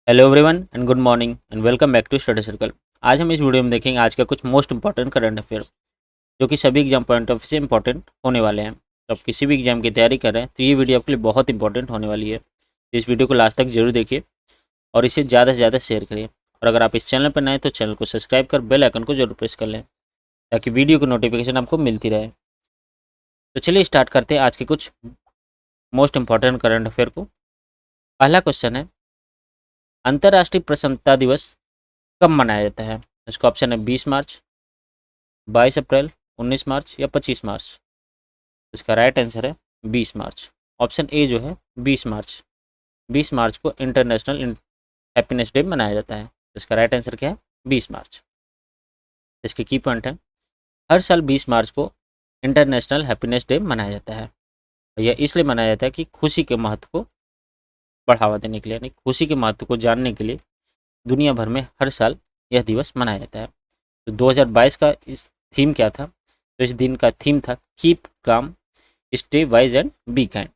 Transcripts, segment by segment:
Hello everyone and good morning and welcome back to study circle. आज हम इस video में देखेंगे आज का कुछ मोस्ट इंपॉर्टेंट करंट अफेयर जो कि सभी एग्जाम पॉइंट ऑफ व्यू से इंपॉर्टेंट होने वाले हैं। तो आप किसी भी एग्जाम की तैयारी कर रहे हैं तो ये वीडियो आपके लिए बहुत इंपॉर्टेंट होने वाली है। तो इस वीडियो को लास्ट तक जरूर देखिए और इसे ज़्यादा से ज़्यादा शेयर करिए। और अगर आप इस चैनल पर नए हैं तो चैनल को सब्सक्राइब कर बेल आइकन को जरूर प्रेस कर लें ताकि वीडियो की नोटिफिकेशन आपको मिलती रहे। तो चलिए स्टार्ट करते हैं आज के कुछ मोस्ट इंपॉर्टेंट करंट अफेयर को। पहला क्वेश्चन है, अंतर्राष्ट्रीय प्रसन्नता दिवस कब मनाया जाता है? इसका ऑप्शन है 20 मार्च, 22 अप्रैल, 19 मार्च या 25 मार्च। इसका राइट आंसर है 20 मार्च। ऑप्शन ए जो है 20 मार्च। 20 मार्च को इंटरनेशनल हैप्पीनेस डे मनाया जाता है। इसका राइट आंसर क्या है? 20 मार्च। इसके की पॉइंट है, हर साल 20 मार्च को इंटरनेशनल हैप्पीनेस डे मनाया जाता है। यह इसलिए मनाया जाता है कि खुशी के महत्व को बढ़ावा देने के लिए, यानी खुशी के महत्व को जानने के लिए दुनिया भर में हर साल यह दिवस मनाया जाता है। तो 2022 का इस थीम क्या था? तो इस दिन का थीम था keep calm, stay wise and be kind.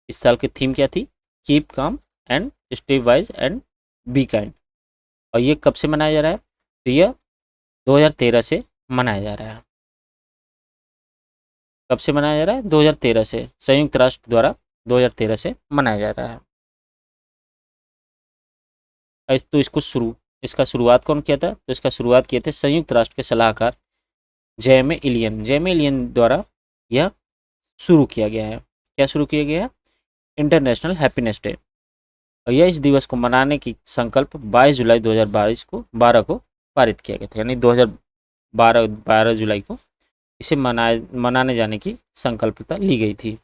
इस साल की थीम क्या थी? Keep calm and stay wise and be kind. और ये कब से मनाया जा रहा है? तो यह 2013 से मनाया जा रहा है। कब से मनाया जा रहा है? 2013 से, संयुक्त राष्ट्र द्वारा 2013 से मनाया जा रहा है। तो इसका शुरुआत कौन किया था? तो इसका शुरुआत किए थे संयुक्त राष्ट्र के सलाहकार जेमे इलियन। जेमे इलियन द्वारा यह शुरू किया गया है। क्या शुरू किया गया है? International happiness day. और यह इस दिवस को मनाने की संकल्प 22 जुलाई 2022 को 12 को पारित किया गया था, यानी 2012 जुलाई को इसे मनाने जाने की संकल्पता ली गई थी।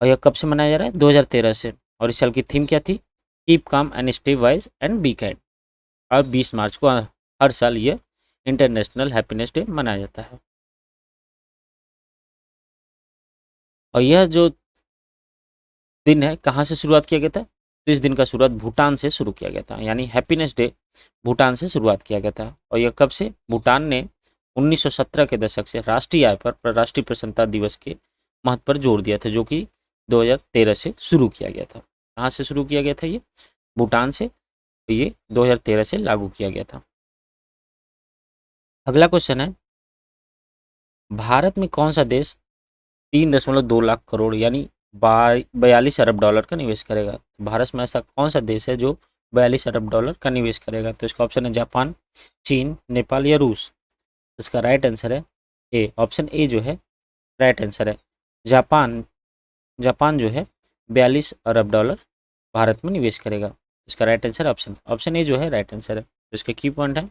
और यह कब से मनाया जा रहा है? 2013 से। और इस साल की थीम क्या थी? Keep calm and stay wise and be kind. और 20 मार्च को हर साल यह इंटरनेशनल हैप्पीनेस डे मनाया जाता है। और यह जो दिन है कहाँ से शुरुआत किया गया था? तो इस दिन का शुरुआत भूटान से शुरू किया गया था, यानी हैप्पीनेस डे भूटान से शुरुआत किया गया था। और यह कब से? भूटान ने 1917 के दशक से राष्ट्रीय आय पर राष्ट्रीय प्रसन्नता दिवस के महत्व पर जोर दिया था, जो कि 2013 से शुरू किया गया था। कहाँ से शुरू किया गया था? ये भूटान से। तो ये 2013 से लागू किया गया था। अगला क्वेश्चन है, भारत में कौन सा देश 3.2 लाख करोड़ यानी 42 अरब डॉलर का निवेश करेगा? भारत में ऐसा कौन सा देश है जो 42 अरब डॉलर का निवेश करेगा? तो इसका ऑप्शन है जापान, चीन, नेपाल या रूस। इसका राइट आंसर है ए। ऑप्शन ए जो है राइट आंसर है। जापान जापान जो है 42 अरब डॉलर भारत में निवेश करेगा। इसका राइट आंसर ऑप्शन ए जो है राइट आंसर है। तो इसके की पॉइंट है,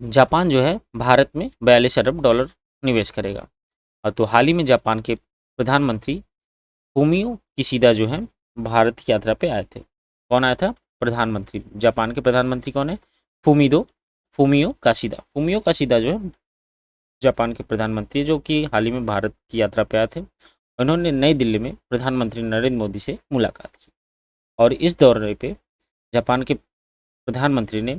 जापान जो है भारत में 42 अरब डॉलर निवेश करेगा। और तो हाल ही में जापान के प्रधानमंत्री फूमियो किशिदा जो है भारत की यात्रा पे आए थे। कौन आया था? प्रधानमंत्री। जापान के प्रधानमंत्री कौन है? फूमियो काशिदा। फूमियो काशिदा जो है जापान के प्रधानमंत्री, जो कि हाल ही में भारत की यात्रा पे आए थे। उन्होंने नई दिल्ली में प्रधानमंत्री नरेंद्र मोदी से मुलाकात की। और इस दौरे पे जापान के प्रधानमंत्री ने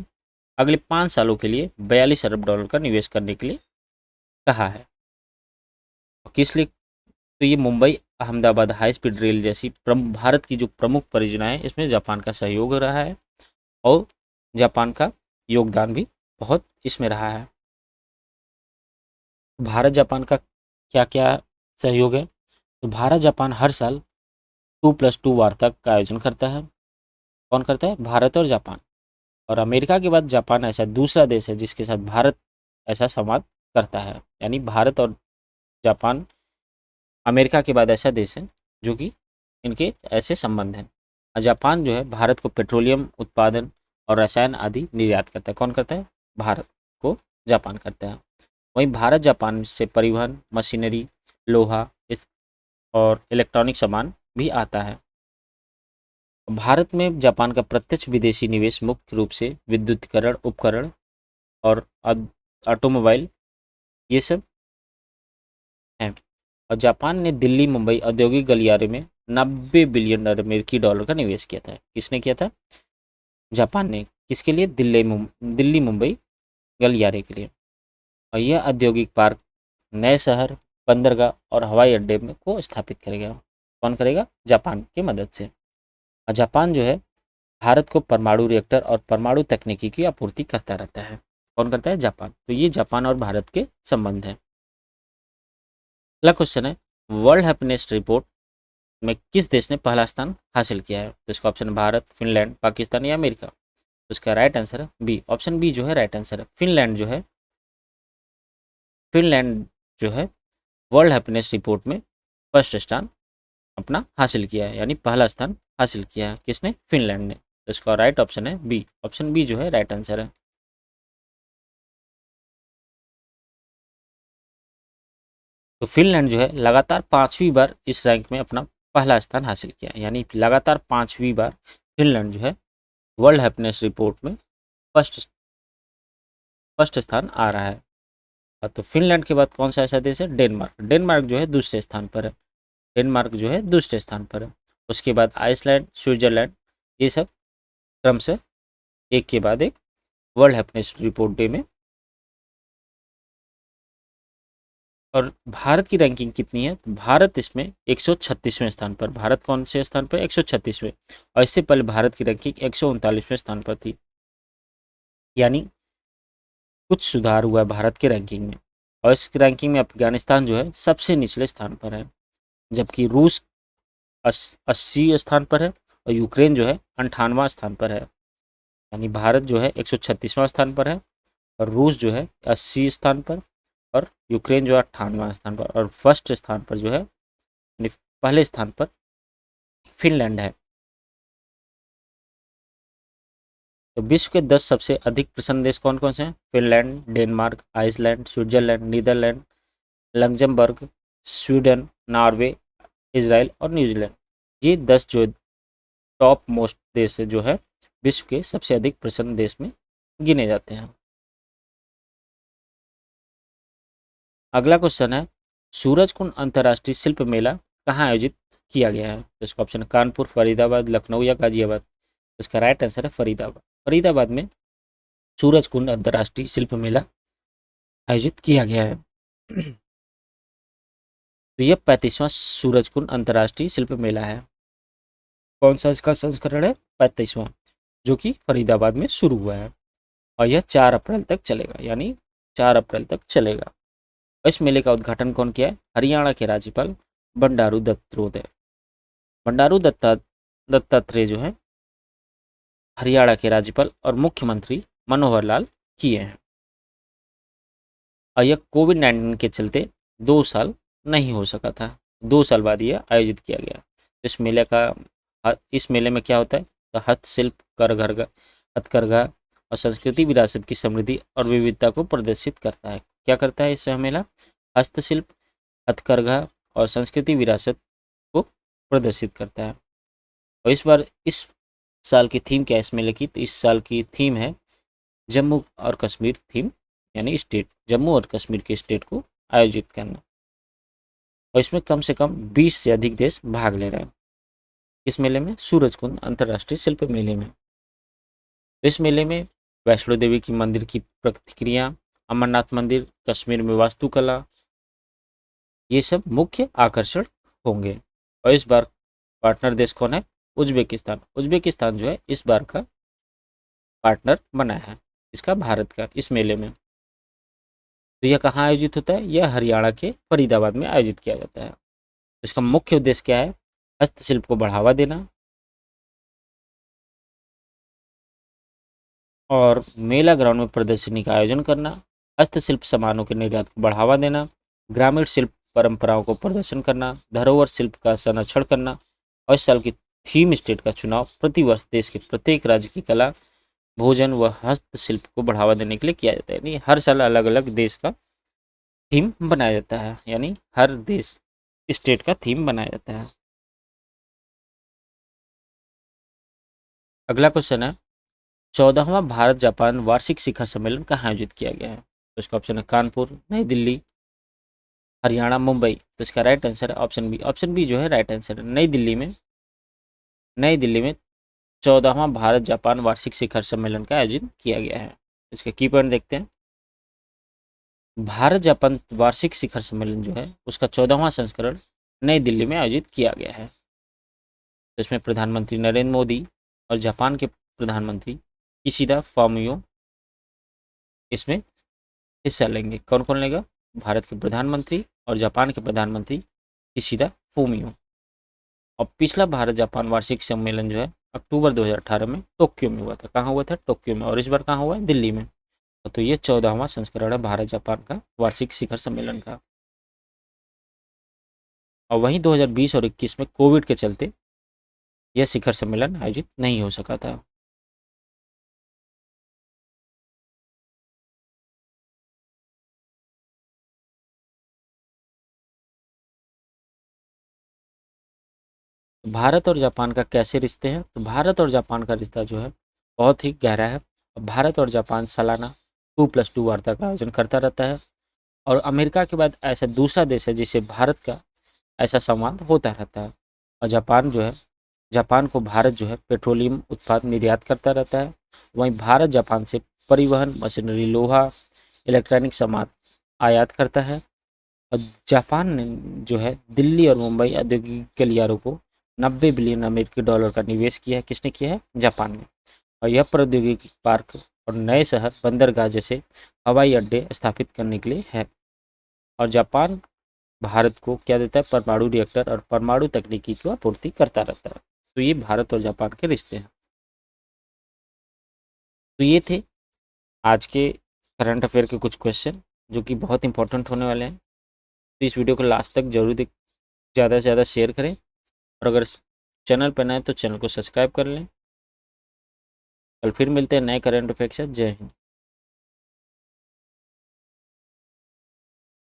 अगले 5 सालों के लिए 42 अरब डॉलर का निवेश करने के लिए कहा है। और किस लिए? तो ये Mumbai Ahmedabad high speed rail जैसी भारत की जो प्रमुख परियोजनाएं इसमें जापान का सहयोग रहा है और जापान का योगदान भी बहुत इसमें रहा है। भारत जापान का क्या क्या सहयोग है? तो भारत जापान हर साल 2+2 वार्ता का आयोजन करता है। कौन करता है? भारत और जापान। और अमेरिका के बाद जापान ऐसा दूसरा देश है जिसके साथ भारत ऐसा संवाद करता है, यानी भारत और जापान अमेरिका के बाद ऐसा देश है जो कि इनके ऐसे संबंध हैं। और जापान जो है भारत को पेट्रोलियम उत्पादन और रसायन आदि निर्यात करता है। कौन करता है? भारत को जापान करता है। वहीं भारत जापान से परिवहन, मशीनरी, लोहा इस और इलेक्ट्रॉनिक सामान भी आता है। भारत में जापान का प्रत्यक्ष विदेशी निवेश मुख्य रूप से विद्युतीकरण उपकरण और ऑटोमोबाइल ये सब हैं। और जापान ने दिल्ली मुंबई औद्योगिक गलियारे में 90 बिलियन अमेरिकी डॉलर का निवेश किया था। किसने किया था? जापान ने। किसके लिए? दिल्ली मुंबई गलियारे के लिए। और यह औद्योगिक पार्क, नए शहर, बंदरगाह और हवाई अड्डे में को स्थापित करेगा। कौन करेगा? जापान की मदद से। और जापान जो है भारत को परमाणु रिएक्टर और परमाणु तकनीकी की आपूर्ति करता रहता है। कौन करता है? जापान। तो ये जापान और भारत के संबंध हैं। अगला क्वेश्चन है, वर्ल्ड हैप्पीनेस रिपोर्ट में किस देश ने पहला स्थान हासिल किया है? तो इसका ऑप्शन भारत, फिनलैंड, पाकिस्तान या अमेरिका। तो इसका राइट आंसर है बी, ऑप्शन बी जो है राइट आंसर है। फिनलैंड जो है वर्ल्ड हैप्पीनेस रिपोर्ट में फर्स्ट स्थान अपना हासिल किया है, यानी पहला स्थान हासिल किया है। किसने? फिनलैंड ने। तो इसका राइट ऑप्शन है बी, ऑप्शन बी जो है राइट आंसर है। तो फिनलैंड जो है लगातार 5वीं बार इस रैंक में अपना पहला स्थान हासिल किया है, यानी लगातार 5वीं बार फिनलैंड जो है वर्ल्ड हैप्पीनेस रिपोर्ट में फर्स्ट फर्स्ट स्थान आ रहा है। तो फिनलैंड के बाद कौन सा ऐसा देश है? डेनमार्क। डेनमार्क जो है दूसरे स्थान पर है। डेनमार्क जो है दूसरे स्थान पर है। उसके बाद आइसलैंड, स्विट्जरलैंड, ये सब क्रम से एक के बाद एक वर्ल्ड हैप्पीनेस रिपोर्ट डे में। और भारत की रैंकिंग कितनी है? तो भारत इसमें 136वें स्थान पर। भारत कौन से स्थान पर? 136वें। और इससे पहले भारत की रैंकिंग 139वें स्थान पर थी, यानी कुछ सुधार हुआ है भारत के रैंकिंग में। और इस रैंकिंग में अफगानिस्तान जो है सबसे निचले स्थान पर है, जबकि रूस 80 स्थान पर है और यूक्रेन जो है 98वां स्थान पर है। यानी भारत जो है 136वां स्थान पर है और रूस जो है 80 स्थान पर और यूक्रेन जो है 98वां स्थान पर, और फर्स्ट स्थान पर जो है यानी पहले स्थान पर फिनलैंड है। तो विश्व के 10 सबसे अधिक प्रसन्न देश कौन कौन से हैं? Finland, Denmark, Iceland, Switzerland, Netherland, Luxembourg, Sweden, Norway, Israel और न्यूजीलैंड। ये 10 जो टॉप मोस्ट देश है जो है विश्व के सबसे अधिक प्रसन्न देश में गिने जाते हैं। अगला क्वेश्चन है, सूरजकुंड अंतर्राष्ट्रीय शिल्प मेला कहाँ आयोजित किया गया है? तो इसका ऑप्शन कानपुर, फरीदाबाद, लखनऊ या गाजियाबाद। तो इसका राइट आंसर है फरीदाबाद। फरीदाबाद में सूरजकुंड अंतर्राष्ट्रीय शिल्प मेला आयोजित किया गया है। तो यह 35वां सूरजकुंड अंतर्राष्ट्रीय शिल्प मेला है। कौन सा इसका संस्करण है? 35वां, जो कि फरीदाबाद में शुरू हुआ है और यह 4 अप्रैल तक चलेगा, यानी 4 अप्रैल तक चलेगा। इस मेले का उद्घाटन कौन किया है? हरियाणा के राज्यपाल बंडारू दत्तात्रेय। बंडारू दत्तात्रेय जो है हरियाणा के राज्यपाल और मुख्यमंत्री मनोहर लाल किए हैं। और यह कोविड-19 के चलते 2 साल नहीं हो सका था, 2 साल बाद यह आयोजित किया गया। इस मेले में क्या होता है? तो हस्तशिल्प, हथकरघा और संस्कृति विरासत की समृद्धि और विविधता को प्रदर्शित करता है। क्या करता है इस मेला? हस्तशिल्प, हथकरघा और संस्कृति विरासत को प्रदर्शित करता है। और इस साल की थीम क्या है इस मेले की? तो इस साल की थीम है जम्मू और कश्मीर थीम, यानी स्टेट, जम्मू और कश्मीर के स्टेट को आयोजित करना। और इसमें कम से कम 20 से अधिक देश भाग ले रहे हैं। इस मेले में सूरजकुंड अंतर्राष्ट्रीय शिल्प मेले में। इस मेले में वैष्णो देवी की मंदिर की प्रतिक्रिया, अमरनाथ मंदिर, कश्मीर में वास्तुकला, ये सब मुख्य आकर्षण होंगे। और इस बार पार्टनर देश कौन है? उज्बेकिस्तान। उज्बेकिस्तान जो है इस बार का पार्टनर बना है इसका भारत का इस मेले में। तो यह कहाँ आयोजित होता है? यह हरियाणा के फरीदाबाद में आयोजित किया जाता है। इसका मुख्य उद्देश्य क्या है? हस्तशिल्प को बढ़ावा देना और मेला ग्राउंड में प्रदर्शनी का आयोजन करना, हस्तशिल्प सामानों के निर्यात को बढ़ावा देना, ग्रामीण शिल्प परंपराओं को प्रदर्शन करना, धरोहर शिल्प का संरक्षण करना। और इस साल की थीम स्टेट का चुनाव प्रतिवर्ष देश के प्रत्येक राज्य की कला, भोजन व हस्तशिल्प को बढ़ावा देने के लिए किया जाता है। यानी हर साल अलग अलग देश का थीम बनाया जाता है, यानी हर देश स्टेट का थीम बनाया जाता है। अगला क्वेश्चन है, 14वां भारत जापान वार्षिक शिखर सम्मेलन कहाँ आयोजित किया गया है? तो इसका ऑप्शन है कानपुर, नई दिल्ली, हरियाणा, मुंबई। तो इसका राइट आंसर है ऑप्शन बी। ऑप्शन बी जो है राइट आंसर है। नई दिल्ली में 14वां भारत जापान वार्षिक शिखर सम्मेलन का आयोजन किया गया है। इसके की पॉइंट देखते हैं। भारत जापान वार्षिक शिखर सम्मेलन जो है उसका 14वां संस्करण नई दिल्ली में आयोजित किया गया है। तो इसमें प्रधानमंत्री नरेंद्र मोदी और जापान के प्रधानमंत्री किशिदा फामियो इसमें हिस्सा लेंगे। कौन कौन लेगा? भारत के प्रधानमंत्री और जापान के प्रधानमंत्री किशिदा फूमियो। और पिछला भारत जापान वार्षिक सम्मेलन जो है अक्टूबर 2018 में टोक्यो में हुआ था। कहाँ हुआ था? टोक्यो में। और इस बार कहाँ हुआ है? दिल्ली में। तो ये 14वां संस्करण है भारत जापान का वार्षिक शिखर सम्मेलन का। और वहीं 2020 और 21 में कोविड के चलते यह शिखर सम्मेलन आयोजित नहीं हो सका था। भारत और जापान का कैसे रिश्ते हैं? तो भारत और जापान का रिश्ता जो है बहुत ही गहरा है। भारत और जापान सालाना 2+2 वार्ता का आयोजन करता रहता है। और अमेरिका के बाद ऐसा दूसरा देश है जिसे भारत का ऐसा संवाद होता रहता है। और जापान को भारत जो है पेट्रोलियम उत्पाद निर्यात करता रहता है। वहीं भारत जापान से परिवहन, मशीनरी, लोहा, इलेक्ट्रॉनिक सामान आयात करता है। और जापान ने जो है दिल्ली और मुंबई औद्योगिक गलियारों को 90 बिलियन अमेरिकी डॉलर का निवेश किया है। किसने किया है? जापान ने। और यह प्रौद्योगिकी पार्क और नए शहर, बंदरगाह जैसे हवाई अड्डे स्थापित करने के लिए है। और जापान भारत को क्या देता है? परमाणु रिएक्टर और परमाणु तकनीकी की आपूर्ति करता रहता है। तो ये भारत और जापान के रिश्ते हैं। तो ये थे आज के करंट अफेयर के कुछ क्वेश्चन जो कि बहुत इंपॉर्टेंट होने वाले हैं। तो इस वीडियो को लास्ट तक जरूर ज़्यादा से ज़्यादा शेयर करें। और अगर चैनल पर नए तो चैनल को सब्सक्राइब कर लें। कल फिर मिलते हैं नए करंट अफेयर के साथ। जय हिंद।